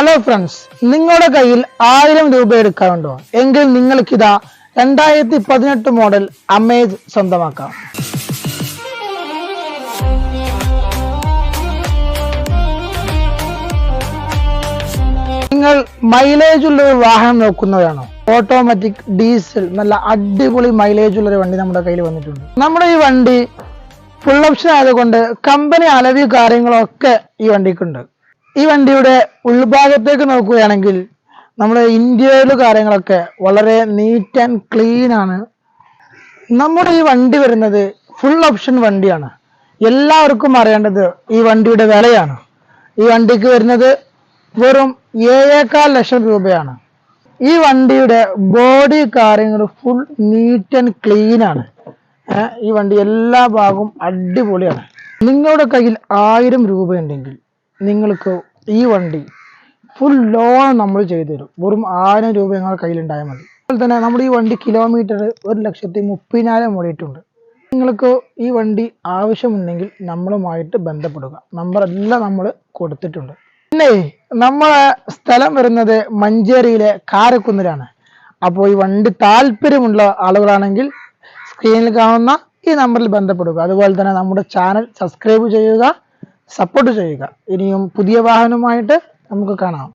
Hello friends, നിങ്ങളുടെ കയ്യിൽ 1000 രൂപ എടുക്കാറുണ്ടോ? എങ്കിൽ നിങ്ങൾക്കിതാ 2018 മോഡൽ അമേസ് സ്വന്തമാക്കാം. നിങ്ങൾ മൈലേജ് ഉള്ള ഒരു വാഹനം നോക്കുന്നവരാണോ? ഓട്ടോമാറ്റിക് ഡീസൽ നല്ല അടിപൊളി മൈലേജ് ഉള്ള ഒരു വണ്ടി നമ്മുടെ കയ്യിൽ വന്നിട്ടുണ്ട്. നമ്മുടെ ഈ വണ്ടി ഫുൾ ഓപ്ഷൻ ആയതുകൊണ്ട് കമ്പനി അലവ് കാര്യങ്ങളൊക്കെ ഈ വണ്ടിക്കുണ്ട്. ഈ വണ്ടിയുടെ ഉൾഭാഗത്തേക്ക് നോക്കുകയാണെങ്കിൽ നമ്മുടെ ഇന്ത്യയിലെ കാര്യങ്ങളൊക്കെ വളരെ നീറ്റ് ആൻഡ് ക്ലീൻ ആണ്. നമ്മുടെ ഈ വണ്ടി വരുന്നത് ഫുൾ ഓപ്ഷൻ വണ്ടിയാണ്. എല്ലാവർക്കും അറിയേണ്ടത് ഈ വണ്ടിയുടെ വിലയാണ്. ഈ വണ്ടിക്ക് വരുന്നത് വെറും 7.25 ലക്ഷം രൂപയാണ്. ഈ വണ്ടിയുടെ ബോഡി കാര്യങ്ങൾ ഫുൾ നീറ്റ് ആൻഡ് ക്ലീൻ ആണ്. ഈ വണ്ടി എല്ലാ ഭാഗവും അടിപൊളിയാണ്. നിങ്ങളുടെ കയ്യിൽ 1000 രൂപ ഉണ്ടെങ്കിൽ നിങ്ങൾക്ക് ഈ വണ്ടി ഫുൾ ലോൺ നമ്മൾ ചെയ്തു തരും. വെറും 1000 രൂപ നിങ്ങളുടെ കയ്യിലുണ്ടായാൽ മതി. അതുപോലെ തന്നെ നമ്മുടെ ഈ വണ്ടി കിലോമീറ്റർ 1,30,000 ഓടിയിട്ടുണ്ട്. നിങ്ങൾക്ക് ഈ വണ്ടി ആവശ്യമുണ്ടെങ്കിൽ നമ്മളുമായിട്ട് ബന്ധപ്പെടുക. നമ്പറെല്ലാം നമ്മൾ കൊടുത്തിട്ടുണ്ട്. പിന്നെ നമ്മളെ സ്ഥലം വരുന്നത് മഞ്ചേരിയിലെ കാരക്കുന്നിലാണ്. അപ്പോൾ ഈ വണ്ടി താല്പര്യമുള്ള ആളുകളാണെങ്കിൽ സ്ക്രീനിൽ കാണുന്ന ഈ നമ്പറിൽ ബന്ധപ്പെടുക. അതുപോലെ തന്നെ നമ്മുടെ ചാനൽ സബ്സ്ക്രൈബ് ചെയ്യുക, സപ്പോർട്ട് ചെയ്യുക. ഇനിയും പുതിയ വാഹനവുമായിട്ട് നമുക്ക് കാണാം.